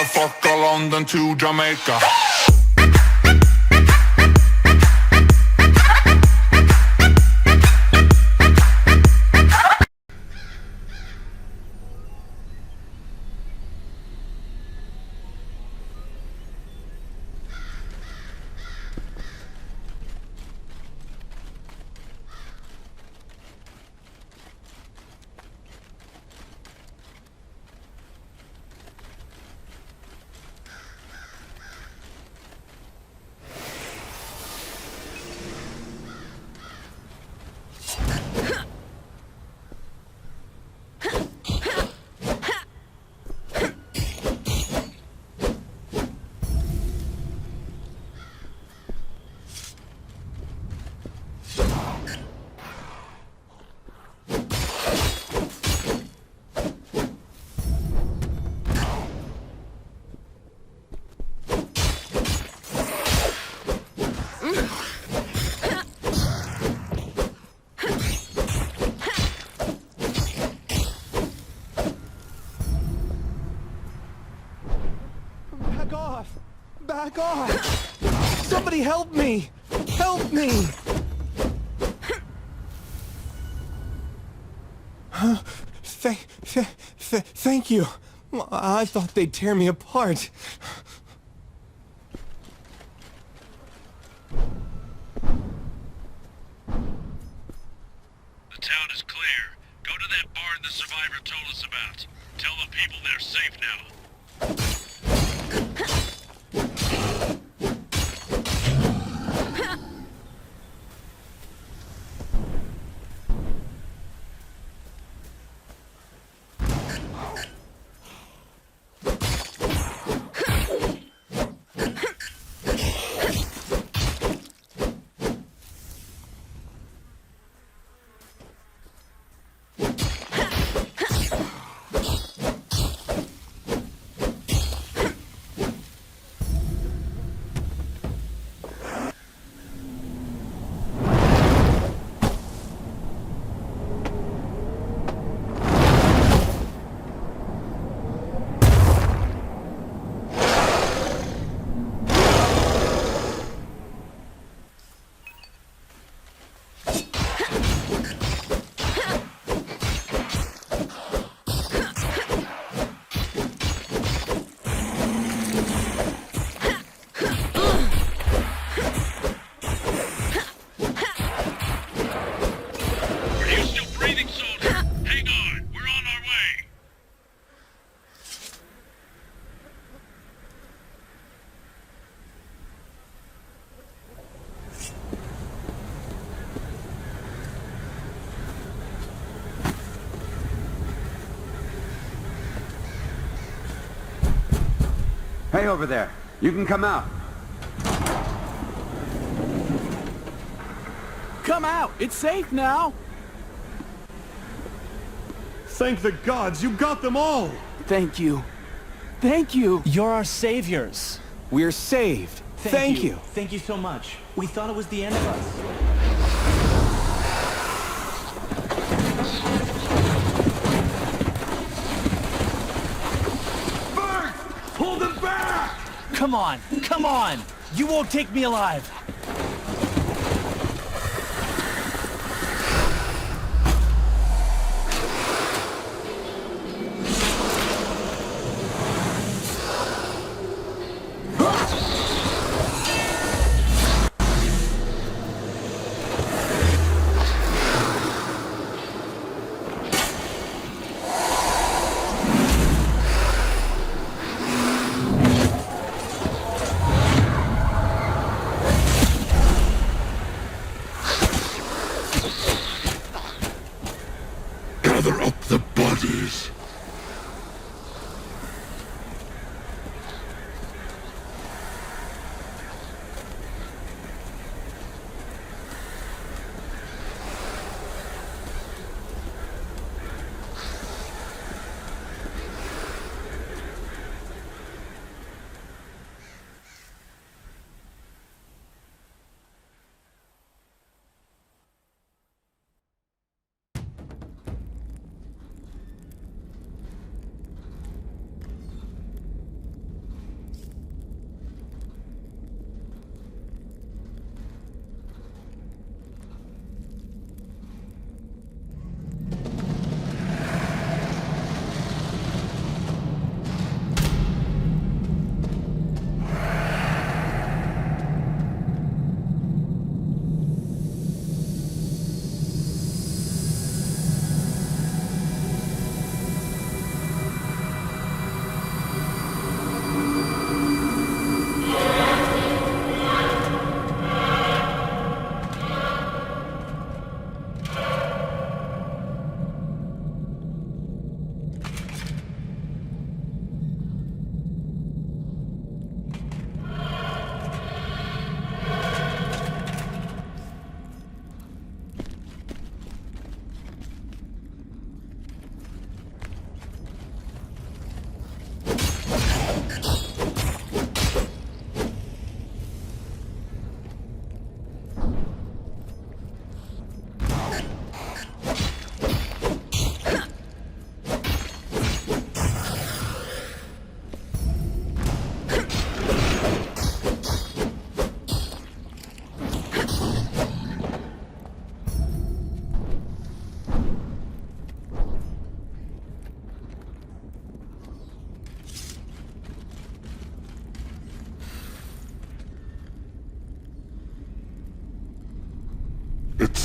motherfucker, London to Jamaica. Back off! Somebody help me! Help me! Thank you. I thought they'd tear me apart. The town is clear. Go to that barn the survivor told us about. Tell the people they're safe now. Hey, over there. You can come out. Come out! It's safe now! Thank the gods, you got them all! Thank you. Thank you! You're our saviors. We're saved. Thank you. Thank you so much. We thought it was the end of us. Hold them back! Come on, come on! You won't take me alive!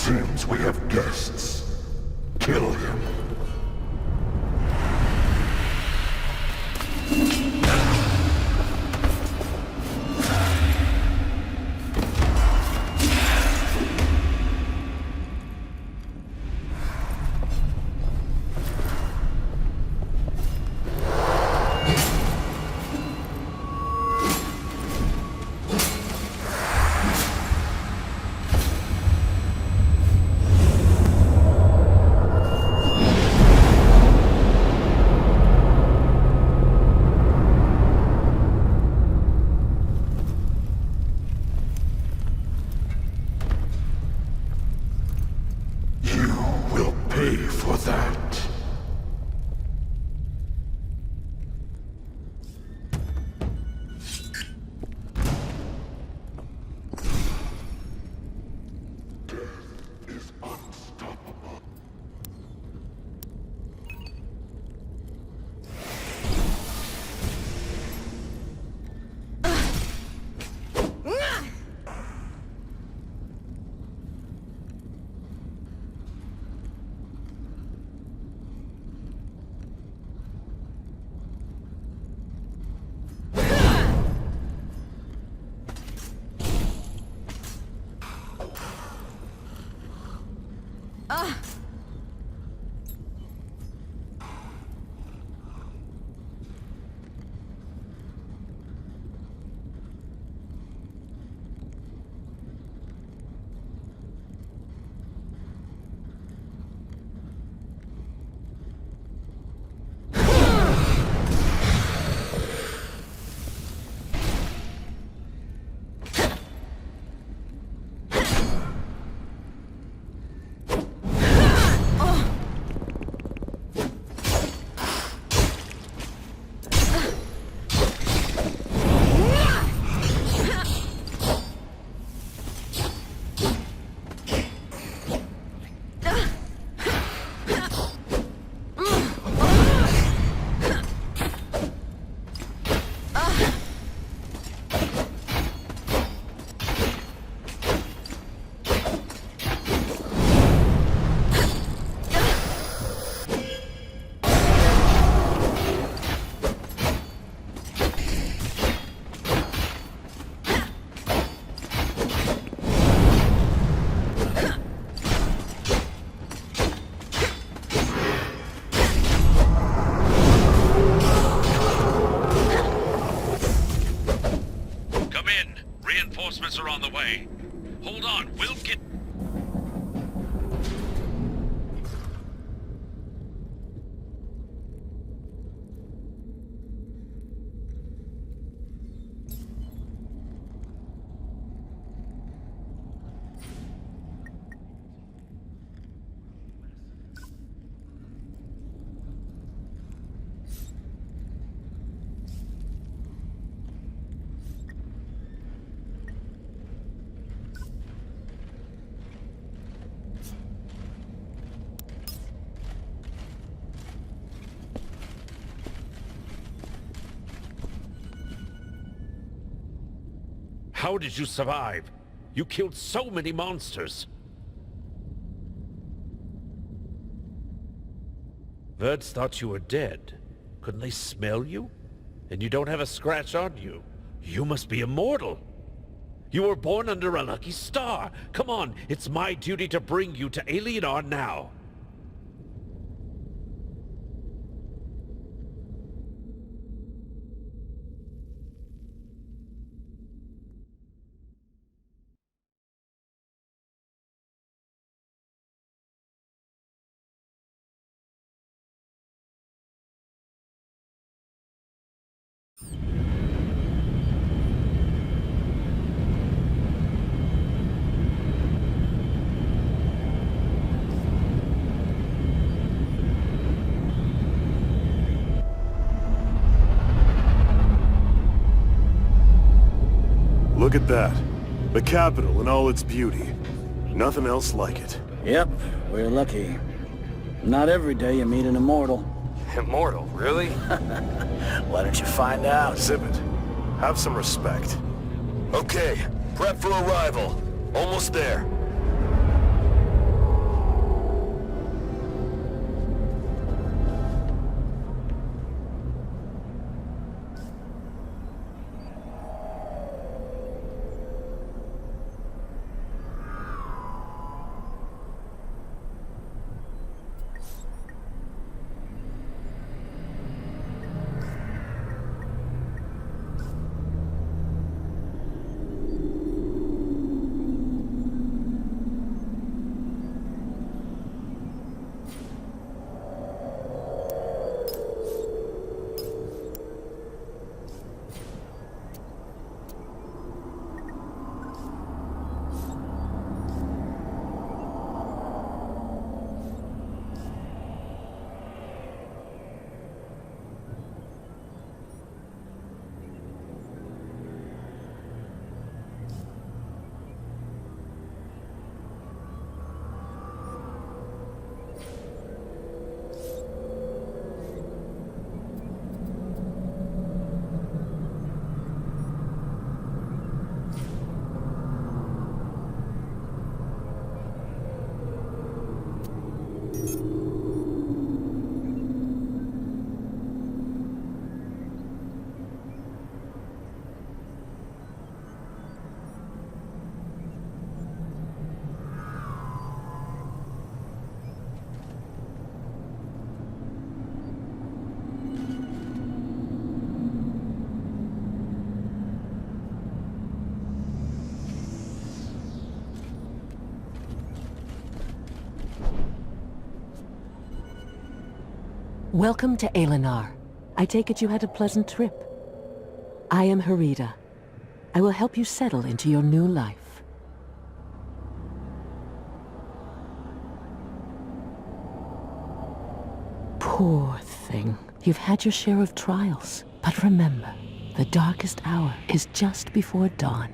seems we have guests. Kill him. For that. Death is unstoppable. Reinforcements are on the way. Hold on, we'll get... How did you survive? You killed so many monsters. Birds thought you were dead. Couldn't they smell you? And you don't have a scratch on you. You must be immortal. You were born under a lucky star. Come on, it's my duty to bring you to Alienar now. Look at that. The capital in all its beauty. Nothing else like it. Yep, we're lucky. Not every day you meet an immortal. Immortal, really? Why don't you find out? Exhibit. Have some respect. Okay, prep for arrival. Almost there. Welcome to Aelenar. I take it you had a pleasant trip. I am Harida. I will help you settle into your new life. Poor thing. You've had your share of trials. But remember, the darkest hour is just before dawn.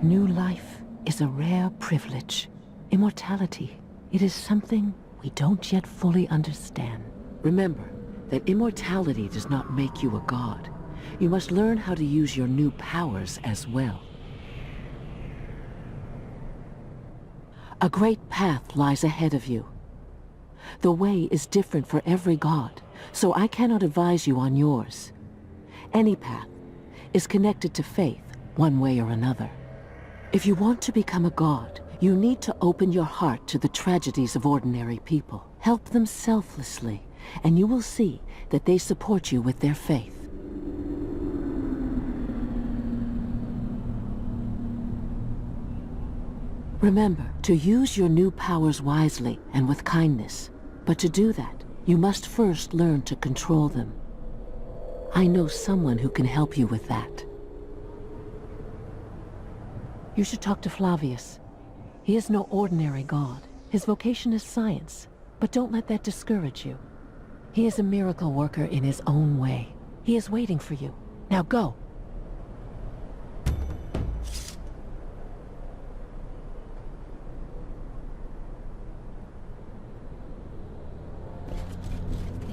New life is a rare privilege. Immortality, it is something we don't yet fully understand. Remember that immortality does not make you a god. You must learn how to use your new powers as well. A great path lies ahead of you. The way is different for every god, so I cannot advise you on yours. Any path is connected to faith, one way or another. If you want to become a god, you need to open your heart to the tragedies of ordinary people. Help them selflessly, and you will see that they support you with their faith. Remember to use your new powers wisely and with kindness. But to do that, you must first learn to control them. I know someone who can help you with that. You should talk to Flavius. He is no ordinary god. His vocation is science, but don't let that discourage you. He is a miracle worker in his own way. He is waiting for you. Now go.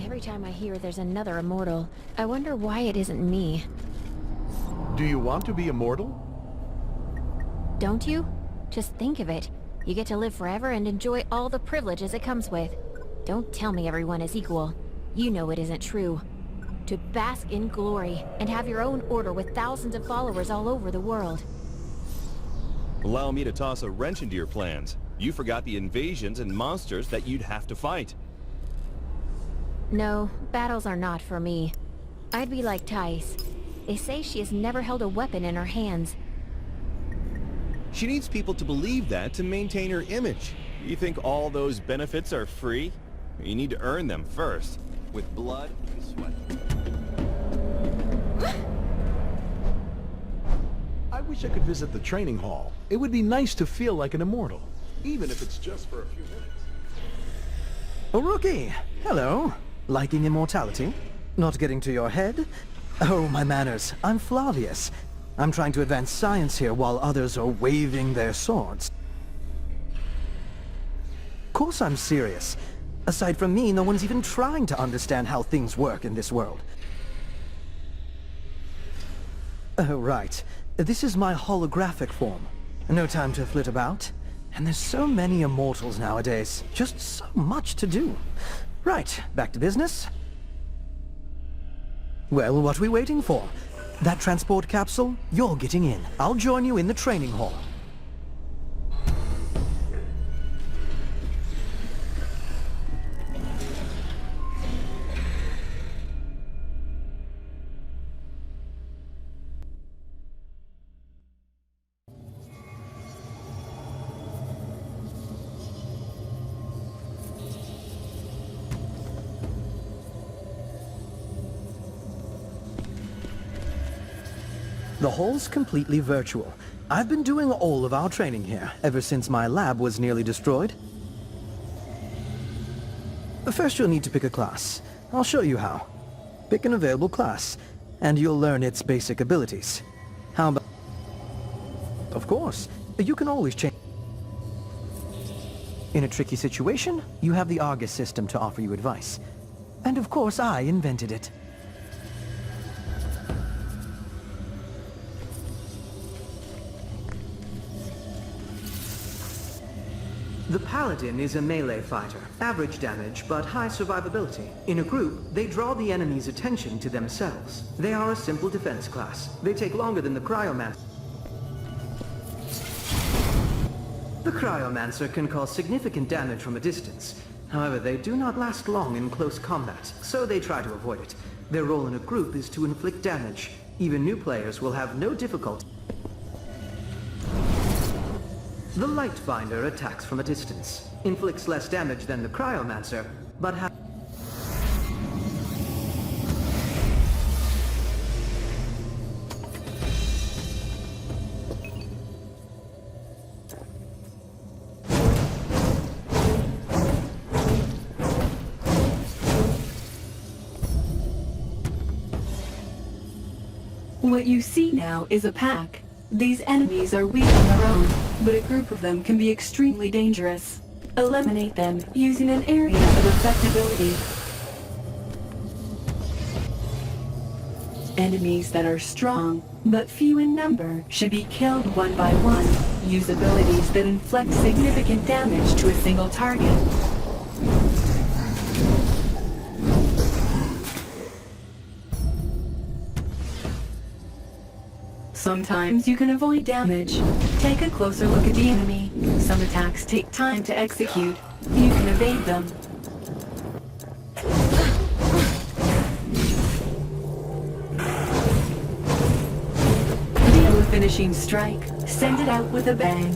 Every time I hear there's another immortal, I wonder why it isn't me. Do you want to be immortal? Don't you? Just think of it. You get to live forever and enjoy all the privileges it comes with. Don't tell me everyone is equal. You know it isn't true. To bask in glory and have your own order with thousands of followers all over the world. Allow me to toss a wrench into your plans. You forgot the invasions and monsters that you'd have to fight. No, battles are not for me. I'd be like Thais. They say she has never held a weapon in her hands. She needs people to believe that to maintain her image. You think all those benefits are free? You need to earn them first, with blood and sweat. I wish I could visit the training hall. It would be nice to feel like an immortal, even if it's just for a few minutes. Oh, rookie! Hello. Liking immortality? Not getting to your head? Oh, my manners. I'm Flavius. I'm trying to advance science here while others are waving their swords. Of course I'm serious. Aside from me, no one's even trying to understand how things work in this world. Oh, right. This is my holographic form. No time to flit about. And there's so many immortals nowadays. Just so much to do. Right, back to business. Well, what are we waiting for? That transport capsule? You're getting in. I'll join you in the training hall. The hall's completely virtual. I've been doing all of our training here, ever since my lab was nearly destroyed. First you'll need to pick a class. I'll show you how. Pick an available class, and you'll learn its basic abilities. How about... Of course, you can always change... In a tricky situation, you have the Argus system to offer you advice. And of course I invented it. The Paladin is a melee fighter. Average damage, but high survivability. In a group, they draw the enemy's attention to themselves. They are a simple defense class. They take longer than the Cryomancer. The Cryomancer can cause significant damage from a distance. However, they do not last long in close combat, so they try to avoid it. Their role in a group is to inflict damage. Even new players will have no difficulty. The Lightbinder attacks from a distance, inflicts less damage than the Cryomancer, but What you see now is a pack. These enemies are weak on their own, but a group of them can be extremely dangerous. Eliminate them using an area of effectability. Enemies that are strong, but few in number, should be killed one by one. Use abilities that inflict significant damage to a single target. Sometimes you can avoid damage. Take a closer look at the enemy. Some attacks take time to execute. You can evade them. Deal a finishing strike. Send it out with a bang.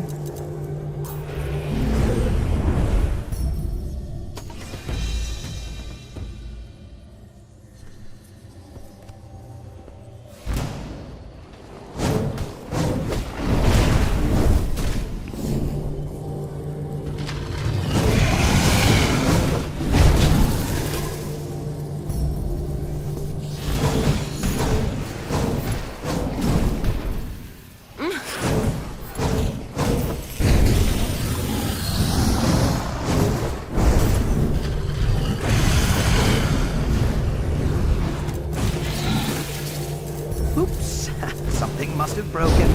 Something must have broken.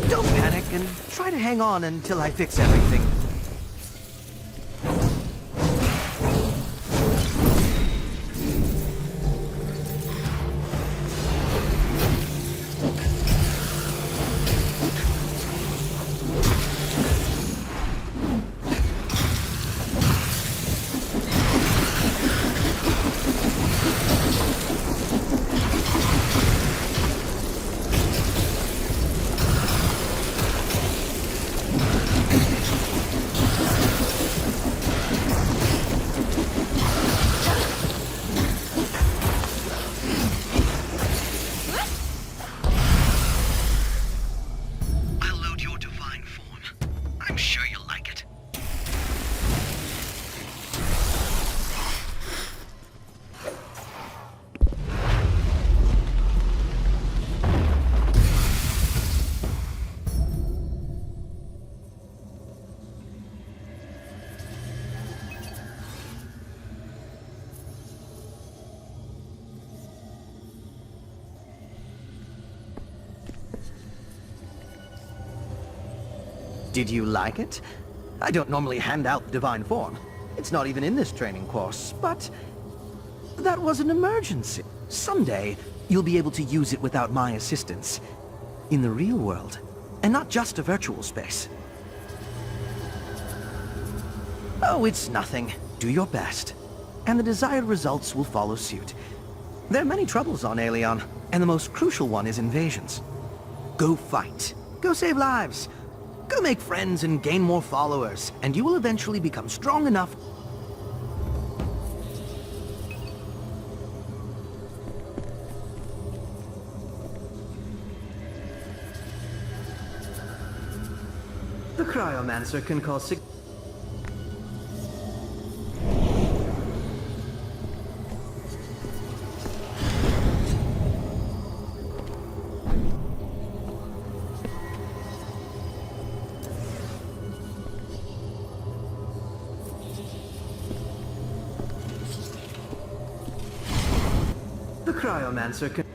Don't panic and try to hang on until I fix everything. Did you like it? I don't normally hand out the divine form. It's not even in this training course, but that was an emergency. Someday, you'll be able to use it without my assistance. In the real world, and not just a virtual space. Oh, it's nothing. Do your best, and the desired results will follow suit. There are many troubles on Aelion, and the most crucial one is invasions. Go fight. Go save lives. Go make friends and gain more followers, and you will eventually become strong enough. The Cryomancer can cause The Cryomancer can...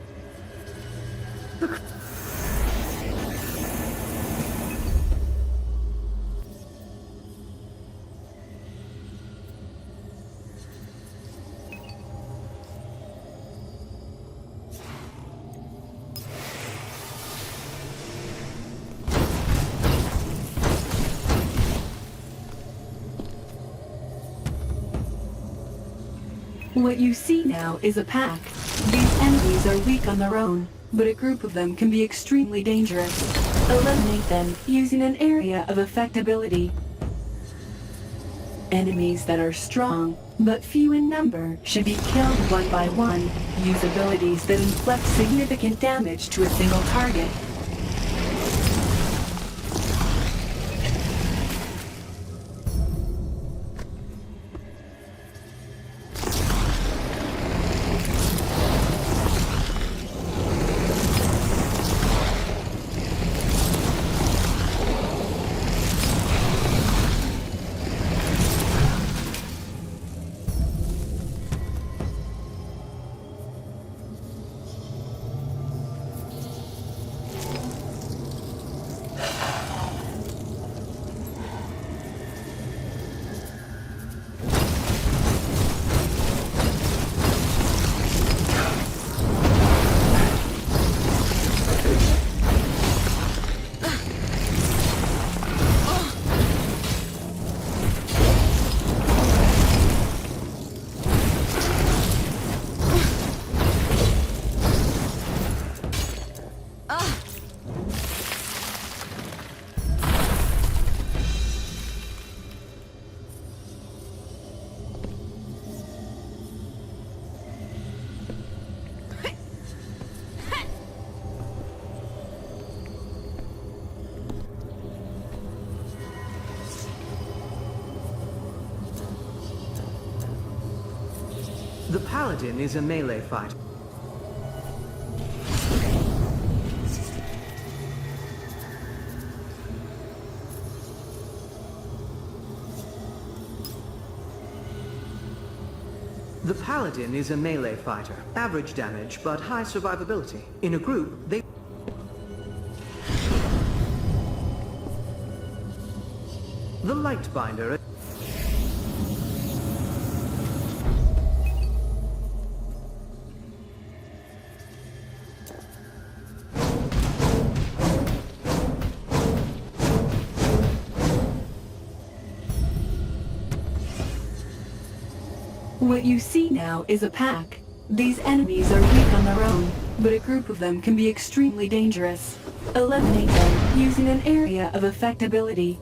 What you see now is a pack. These enemies are weak on their own, but a group of them can be extremely dangerous. Eliminate them using an area of effectability. Enemies that are strong, but few in number, should be killed one by one. Use abilities that inflict significant damage to a single target. The Paladin is a melee fighter. The Paladin is a melee fighter. Average damage, but high survivability. In a group, they... The Lightbinder... What you see now is a pack. These enemies are weak on their own, but a group of them can be extremely dangerous. Eliminate them using an area of effectability.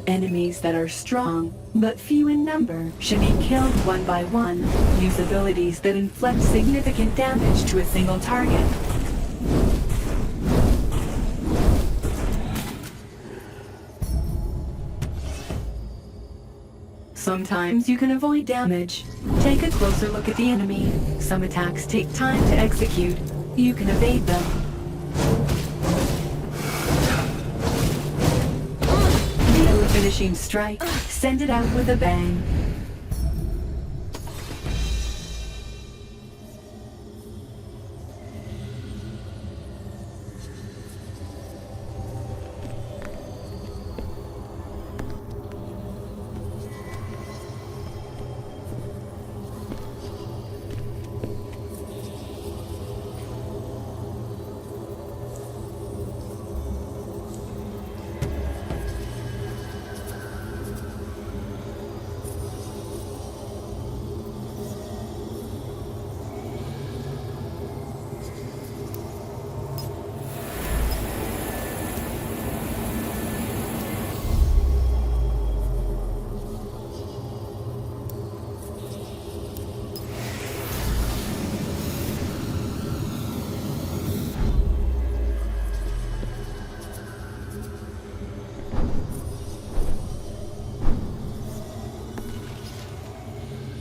Enemies that are strong, but few in number, should be killed one by one. Use abilities that inflict significant damage to a single target. Sometimes you can avoid damage. Take a closer look at the enemy. Some attacks take time to execute. You can evade them. Deal a finishing strike. Send it out with a bang.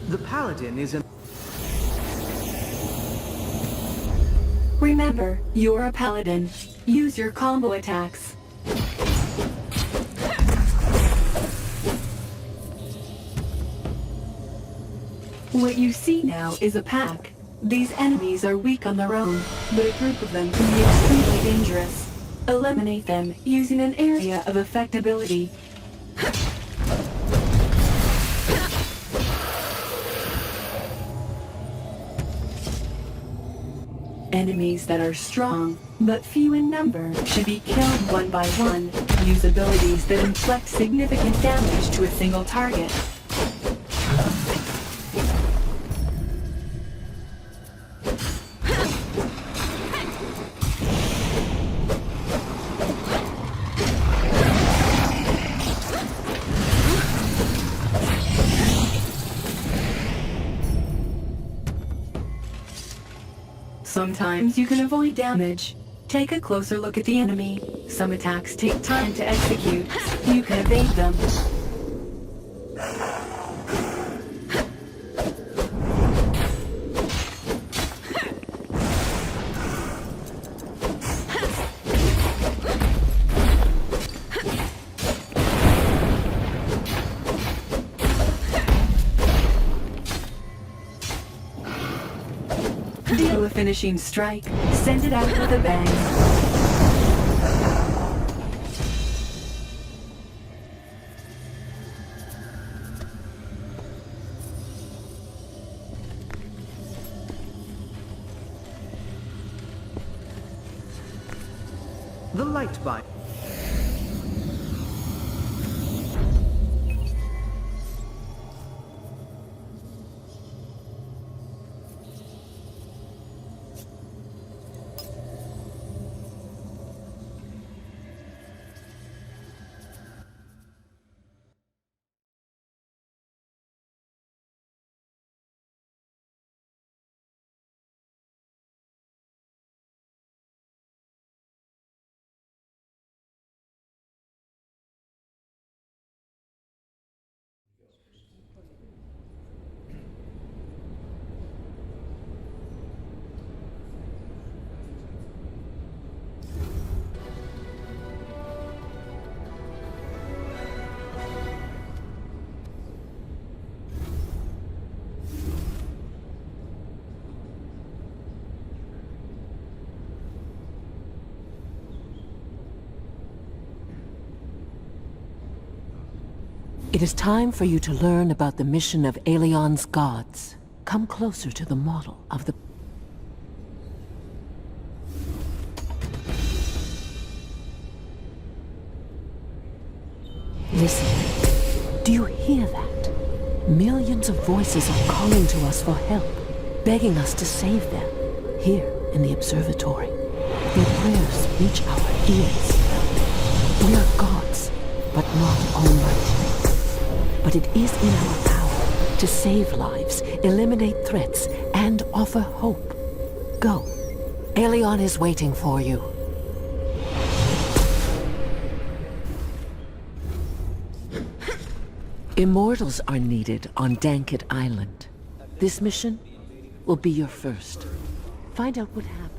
The Paladin is a... Remember, you're a paladin. Use your combo attacks. What you see now is a pack. These enemies are weak on their own, but a group of them can be extremely dangerous. Eliminate them using an area of effectability. Enemies that are strong, but few in number, should be killed one by one. Use abilities that inflict significant damage to a single target. Sometimes you can avoid damage. Take a closer look at the enemy. Some attacks take time to execute. You can evade them. Deal a finishing strike. Send it out with a bang. The light bind. It is time for you to learn about the mission of Aelion's gods. Come closer to the model of the... Listen. Do you hear that? Millions of voices are calling to us for help, begging us to save them, here in the observatory. Their prayers reach our ears. We are gods, but not almighty. But it is in our power to save lives, eliminate threats, and offer hope. Go. Aelion is waiting for you. Immortals are needed on Dankit Island. This mission will be your first. Find out what happened.